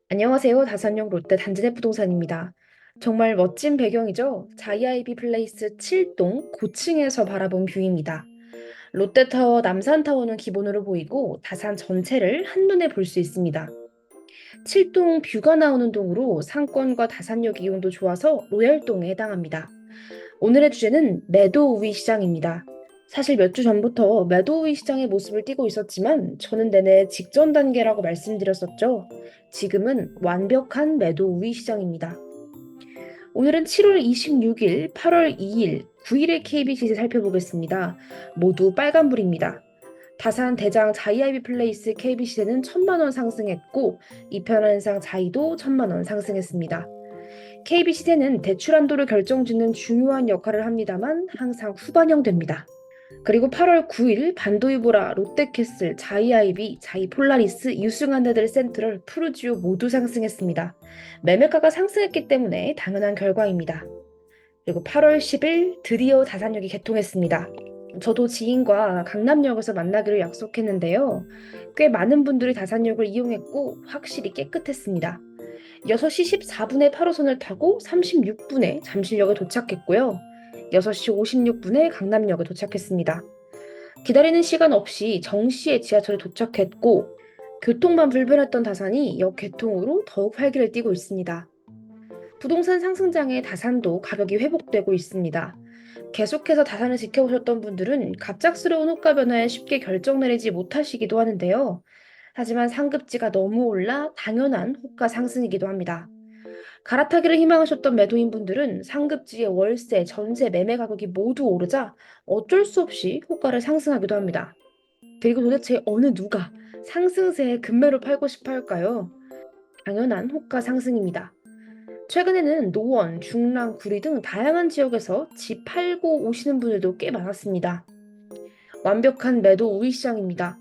안녕하세요. 다산역 롯데 단지내 부동산입니다. 정말 멋진 배경이죠? 자이아이비 플레이스 7동 고층에서 바라본 뷰입니다. 롯데타워, 남산타워는 기본으로 보이고 다산 전체를 한눈에 볼 수 있습니다. 7동 뷰가 나오는 동으로 상권과 다산역 이용도 좋아서 로얄동에 해당합니다. 오늘의 주제는 매도우위 시장입니다. 사실 몇 주 전부터 매도우위 시장의 모습을 띠고 있었지만 저는 내내 직전 단계라고 말씀드렸었죠. 지금은 완벽한 매도우위 시장입니다. 오늘은 7월 26일, 8월 2일, 9일의 KBC를 살펴보겠습니다. 모두 빨간불입니다. 다산 대장 자이아이비 플레이스 KBC는 1,000만 원 상승했고 이편한상 자이도 1,000만 원 상승했습니다. KB시대는 대출 한도를 결정짓는 중요한 역할을 합니다만 항상 후반형됩니다. 그리고 8월 9일 반도이보라, 롯데캐슬, 자이아이비, 자이폴라리스, 유승한데들 센트럴, 푸르지오 모두 상승했습니다. 매매가가 상승했기 때문에 당연한 결과입니다. 그리고 8월 10일 드디어 다산역이 개통했습니다. 저도 지인과 강남역에서 만나기로 약속했는데요. 꽤 많은 분들이 다산역을 이용했고 확실히 깨끗했습니다. 6시 14분에 8호선을 타고 36분에 잠실역에 도착했고요. 6시 56분에 강남역에 도착했습니다. 기다리는 시간 없이 정시에 지하철에 도착했고 교통만 불편했던 다산이 역 개통으로 더욱 활기를 띠고 있습니다. 부동산 상승장에 다산도 가격이 회복되고 있습니다. 계속해서 다산을 지켜보셨던 분들은 갑작스러운 호가 변화에 쉽게 결정 내리지 못하시기도 하는데요. 하지만 상급지가 너무 올라 당연한 호가 상승이기도 합니다. 갈아타기를 희망하셨던 매도인분들은 상급지의 월세, 전세, 매매 가격이 모두 오르자 어쩔 수 없이 호가를 상승하기도 합니다. 그리고 도대체 어느 누가 상승세에 급매로 팔고 싶어 할까요? 당연한 호가 상승입니다. 최근에는 노원, 중랑, 구리 등 다양한 지역에서 집 팔고 오시는 분들도 꽤 많았습니다. 완벽한 매도 우위 시장입니다.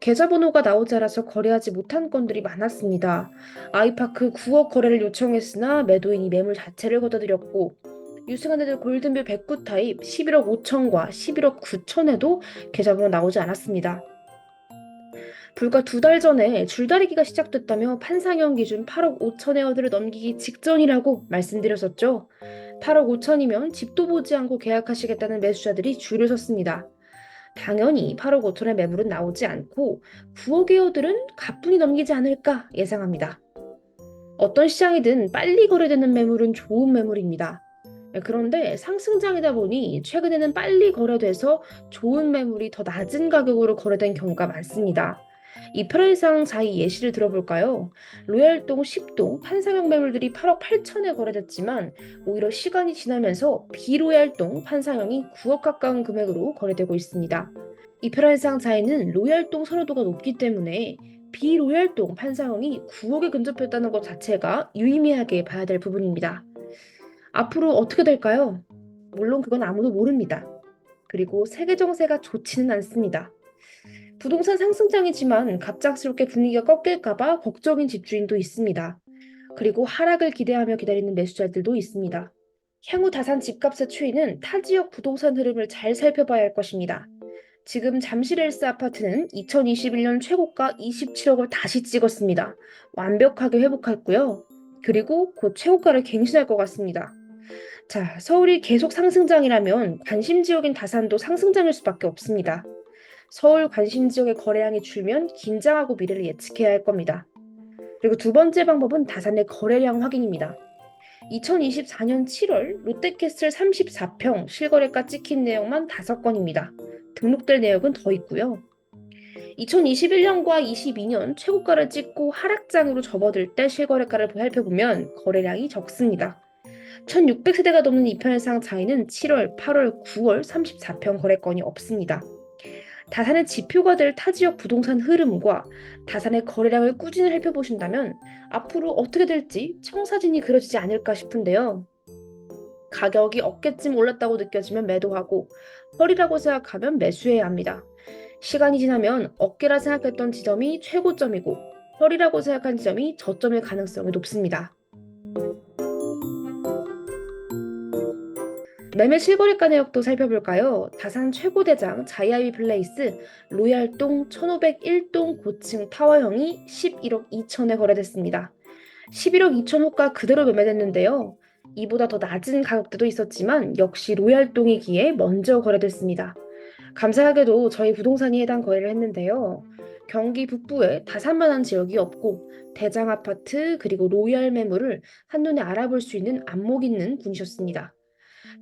계좌번호가 나오지 않아서 거래하지 못한 건들이 많았습니다. 아이파크 9억 거래를 요청했으나 매도인이 매물 자체를 걷어들였고 유승환애들 골든벨 109 타입 11억 5천과 11억 9천에도 계좌번호 나오지 않았습니다. 불과 2달 전에 줄다리기가 시작됐다며 판상형 기준 8억 5천의 어들을 넘기기 직전이라고 말씀드렸었죠. 8억 5천이면 집도 보지 않고 계약하시겠다는 매수자들이 줄을 섰습니다. 당연히 8억 5천의 매물은 나오지 않고 9억의 어들은 가뿐히 넘기지 않을까 예상합니다. 어떤 시장이든 빨리 거래되는 매물은 좋은 매물입니다. 그런데 상승장이다 보니 최근에는 빨리 거래돼서 좋은 매물이 더 낮은 가격으로 거래된 경우가 많습니다. 이 편의상 자이 예시를 들어볼까요? 로얄동 10동 판상형 매물들이 8억 8천에 거래됐지만 오히려 시간이 지나면서 비로얄동 판상형이 9억 가까운 금액으로 거래되고 있습니다. 이 편의상 자이는 로얄동 선호도가 높기 때문에 비로얄동 판상형이 9억에 근접했다는 것 자체가 유의미하게 봐야 될 부분입니다. 앞으로 어떻게 될까요? 물론 그건 아무도 모릅니다. 그리고 세계 정세가 좋지는 않습니다. 부동산 상승장이지만 갑작스럽게 분위기가 꺾일까봐 걱정인 집주인도 있습니다. 그리고 하락을 기대하며 기다리는 매수자들도 있습니다. 향후 다산 집값의 추이는 타 지역 부동산 흐름을 잘 살펴봐야 할 것입니다. 지금 잠실엘스 아파트는 2021년 최고가 27억을 다시 찍었습니다. 완벽하게 회복했고요. 그리고 곧 최고가를 갱신할 것 같습니다. 자, 서울이 계속 상승장이라면 관심 지역인 다산도 상승장일 수밖에 없습니다. 서울 관심 지역의 거래량이 줄면 긴장하고 미래를 예측해야 할 겁니다. 그리고 두 번째 방법은 다산의 거래량 확인입니다. 2024년 7월 롯데캐슬 34평 실거래가 찍힌 내용만 5건입니다. 등록될 내역은 더 있고요. 2021년과 22년 최고가를 찍고 하락장으로 접어들 때 실거래가를 살펴보면 거래량이 적습니다. 1600세대가 넘는 이편의상 자이는 7월, 8월, 9월 34평 거래건이 없습니다. 다산의 지표가 될 타지역 부동산 흐름과 다산의 거래량을 꾸준히 살펴보신다면 앞으로 어떻게 될지 청사진이 그려지지 않을까 싶은데요. 가격이 어깨쯤 올랐다고 느껴지면 매도하고 허리라고 생각하면 매수해야 합니다. 시간이 지나면 어깨라 생각했던 지점이 최고점이고 허리라고 생각한 지점이 저점일 가능성이 높습니다. 매매 실거래가 내역도 살펴볼까요? 다산 최고대장 자이아이비 플레이스 로얄동 1501동 고층 타워형이 11억 2천에 거래됐습니다. 11억 2천 호가 그대로 매매됐는데요. 이보다 더 낮은 가격대도 있었지만 역시 로얄동이기에 먼저 거래됐습니다. 감사하게도 저희 부동산이 해당 거래를 했는데요. 경기 북부에 다산만한 지역이 없고 대장 아파트 그리고 로얄 매물을 한눈에 알아볼 수 있는 안목 있는 분이셨습니다.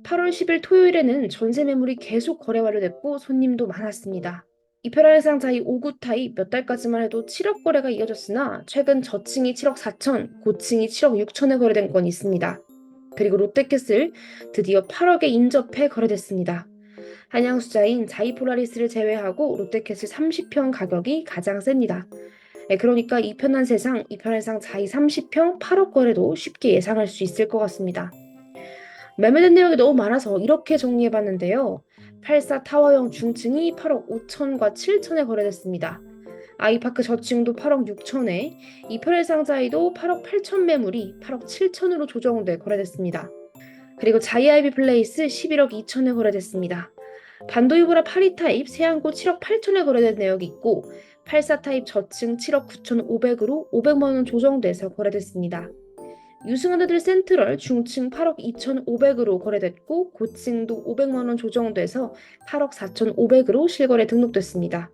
8월 10일 토요일에는 전세 매물이 계속 거래 완료됐고 손님도 많았습니다. 이페라의 상자이 5구 타입 몇 달까지만 해도 7억 거래가 이어졌으나 최근 저층이 7억 4천, 고층이 7억 6천에 거래된 건이 있습니다. 그리고 롯데캐슬 드디어 8억에 인접해 거래됐습니다. 한양수자인 자이폴라리스를 제외하고 롯데캐슬 30평 가격이 가장 셉니다. 그러니까 이 편한 세상, 이 편한 세상 자이 30평 8억 거래도 쉽게 예상할 수 있을 것 같습니다. 매매된 내용이 너무 많아서 이렇게 정리해봤는데요. 84 타워형 중층이 8억 5천과 7천에 거래됐습니다. 아이파크 저층도 8억 6천에, 이편의 상자이도 8억 8천 매물이 8억 7천으로 조정돼 거래됐습니다. 그리고 자이아이비 플레이스 11억 2천에 거래됐습니다. 반도이브라 82 타입 세안고 7억 8천에 거래된 내역이 있고 84 타입 저층 7억 9천5백으로 500만 원 조정돼서 거래됐습니다. 유승현애들 센트럴 중층 8억 2,500으로 거래됐고 고층도 500만 원 조정돼서 8억 4,500으로 실거래 등록됐습니다.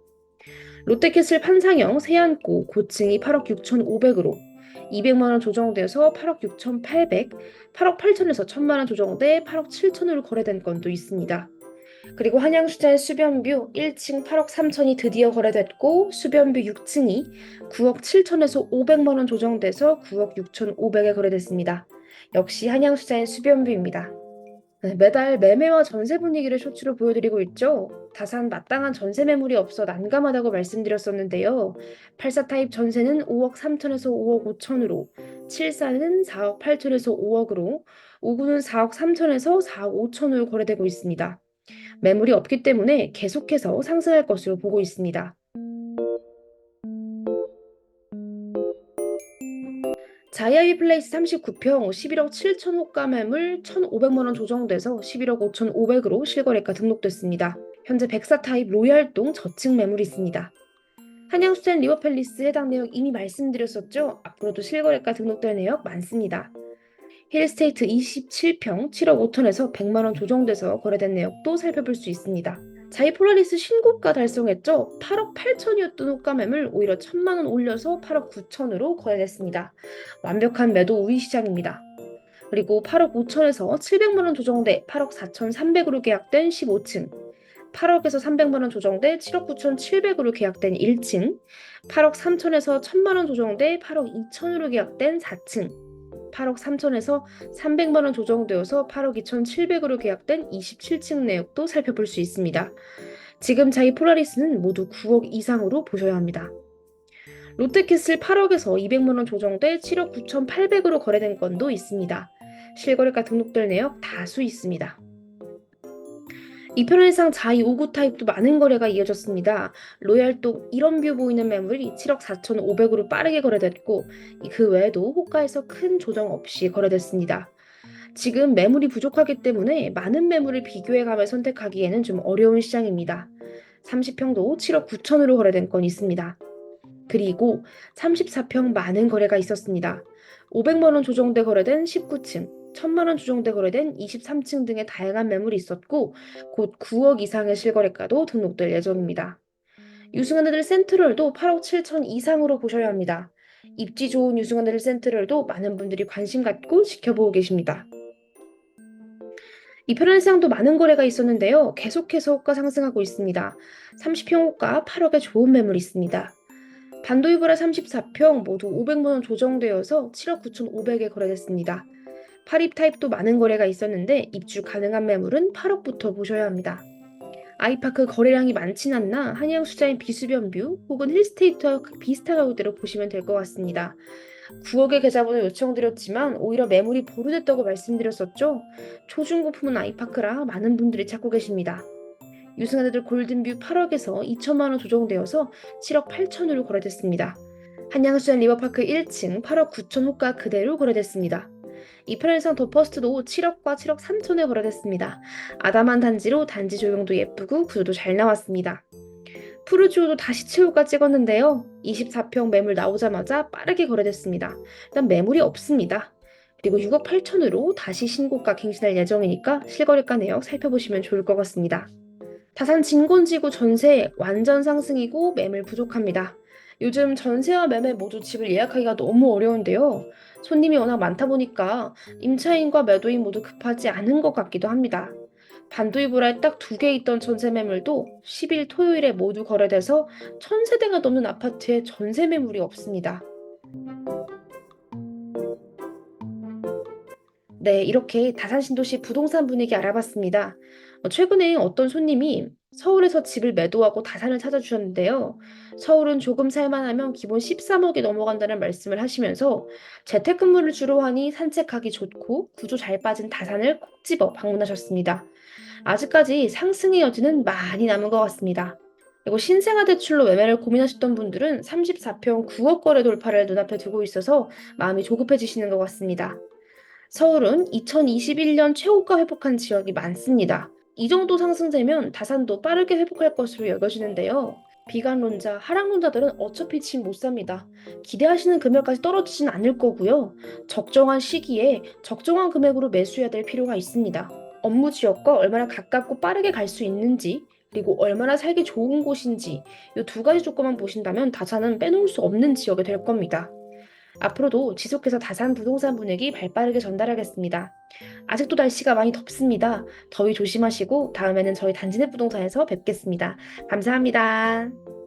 롯데캐슬 판상형 세안고 고층이 8억 6,500으로 200만 원 조정돼서 8억 6,800, 8억 8천에서 1,000만 원 조정돼 8억 7천으로 거래된 건도 있습니다. 그리고 한양수자의 수변뷰 1층 8억 3천이 드디어 거래됐고 수변뷰 6층이 9억 7천에서 500만 원 조정돼서 9억 6천5백에 거래됐습니다. 역시 한양수자의 수변뷰입니다. 네, 매달 매매와 전세 분위기를 쇼츠로 보여드리고 있죠. 다산 마땅한 전세 매물이 없어 난감하다고 말씀드렸었는데요. 84 타입 전세는 5억 3천에서 5억 5천으로, 74는 4억 8천에서 5억으로, 59는 4억 3천에서 4억 5천으로 거래되고 있습니다. 매물이 없기 때문에 계속해서 상승할 것으로 보고 있습니다. 자이아이 플레이스 39평 11억 7천 호가 매물 1,500만 원 조정돼서 11억 5천5백으로 실거래가 등록됐습니다. 현재 104 타입 로얄동 저층 매물이 있습니다. 한양수자인 리버팰리스 해당 내역 이미 말씀드렸었죠? 앞으로도 실거래가 등록될 내역 많습니다. 힐스테이트 27평 7억 5천에서 100만 원 조정돼서 거래된 내역도 살펴볼 수 있습니다. 자이폴라리스 신고가 달성했죠. 8억 8천이었던 호가매물 오히려 1,000만 원 올려서 8억 9천으로 거래됐습니다. 완벽한 매도 우위 시장입니다. 그리고 8억 5천에서 700만 원 조정돼 8억 4천3백으로 계약된 15층, 8억에서 300만 원 조정돼 7억 9천7백으로 계약된 1층, 8억 3천에서 1,000만 원 조정돼 8억 2천으로 계약된 4층, 8억 3천에서 300만 원 조정되어서 8억 2천7백으로 계약된 27층 내역도 살펴볼 수 있습니다. 지금 자이 폴라리스는 모두 9억 이상으로 보셔야 합니다. 롯데캐슬 8억에서 200만 원 조정돼 7억 9천8백으로 거래된 건도 있습니다. 실거래가 등록될 내역 다수 있습니다. 이편의상 자이 5구 타입도 많은 거래가 이어졌습니다. 로얄동 이런 뷰 보이는 매물이 7억 4천5백으로 빠르게 거래됐고 그 외에도 호가에서 큰 조정 없이 거래됐습니다. 지금 매물이 부족하기 때문에 많은 매물을 비교해가며 선택하기에는 좀 어려운 시장입니다. 30평도 7억 9천으로 거래된 건 있습니다. 그리고 34평 많은 거래가 있었습니다. 500만 원 조정돼 거래된 19층, 1,000만 원 조정돼 거래된 23층 등의 다양한 매물이 있었고 곧 9억 이상의 실거래가도 등록될 예정입니다. 유승현애들 센트럴도 8억 7천 이상으로 보셔야 합니다. 입지 좋은 유승현애들 센트럴도 많은 분들이 관심 갖고 지켜보고 계십니다. 이편한 시장도 많은 거래가 있었는데요. 계속해서 호가 상승하고 있습니다. 30평 호가 8억에 좋은 매물이 있습니다. 반도이브라 34평 모두 500만 원 조정되어서 7억 9천5백에 거래됐습니다. 8입 타입도 많은 거래가 있었는데 입주 가능한 매물은 8억부터 보셔야 합니다. 아이파크 거래량이 많진 않나 한양수자인 비수변뷰 혹은 힐스테이트와 비슷한 가격대로 보시면 될 것 같습니다. 9억의 계좌번호 요청드렸지만 오히려 매물이 보류됐다고 말씀드렸었죠. 초중고품은 아이파크라 많은 분들이 찾고 계십니다. 유승현애들 골든뷰 8억에서 2천만 원 조정되어서 7억 8천으로 거래됐습니다. 한양수자인 리버파크 1층 8억 9천 호가 그대로 거래됐습니다. 이프랜성 더 퍼스트도 7억과 7억 3천에 거래됐습니다. 아담한 단지로 단지 조형도 예쁘고 구조도 잘 나왔습니다. 푸르지오도 다시 최고가 찍었는데요. 24평 매물 나오자마자 빠르게 거래됐습니다. 일단 매물이 없습니다. 그리고 6억 8천으로 다시 신고가 갱신할 예정이니까 실거래가 내역 살펴보시면 좋을 것 같습니다. 다산 진곤지구 전세 완전 상승이고 매물 부족합니다. 요즘 전세와 매매 모두 집을 예약하기가 너무 어려운데요. 손님이 워낙 많다 보니까 임차인과 매도인 모두 급하지 않은 것 같기도 합니다. 반도이브라에 딱 두 개 있던 전세 매물도 10일 토요일에 모두 거래돼서 1,000세대가 넘는 아파트에 전세 매물이 없습니다. 네, 이렇게 다산 신도시 부동산 분위기 알아봤습니다. 최근에 어떤 손님이 서울에서 집을 매도하고 다산을 찾아주셨는데요. 서울은 조금 살만하면 기본 13억이 넘어간다는 말씀을 하시면서 재택근무를 주로 하니 산책하기 좋고 구조 잘 빠진 다산을 콕 집어 방문하셨습니다. 아직까지 상승의 여지는 많이 남은 것 같습니다. 그리고 신생아 대출로 매매를 고민하셨던 분들은 34평 9억 거래 돌파를 눈앞에 두고 있어서 마음이 조급해지시는 것 같습니다. 서울은 2021년 최고가 회복한 지역이 많습니다. 이 정도 상승되면 다산도 빠르게 회복할 것으로 여겨지는데요. 비관론자, 하락론자들은 어차피 집 못 삽니다. 기대하시는 금액까지 떨어지진 않을 거고요. 적정한 시기에 적정한 금액으로 매수해야 될 필요가 있습니다. 업무 지역과 얼마나 가깝고 빠르게 갈 수 있는지, 그리고 얼마나 살기 좋은 곳인지 이 두 가지 조건만 보신다면 다산은 빼놓을 수 없는 지역이 될 겁니다. 앞으로도 지속해서 다산 부동산 분위기 발빠르게 전달하겠습니다. 아직도 날씨가 많이 덥습니다. 더위 조심하시고 다음에는 저희 단지내 부동산에서 뵙겠습니다. 감사합니다.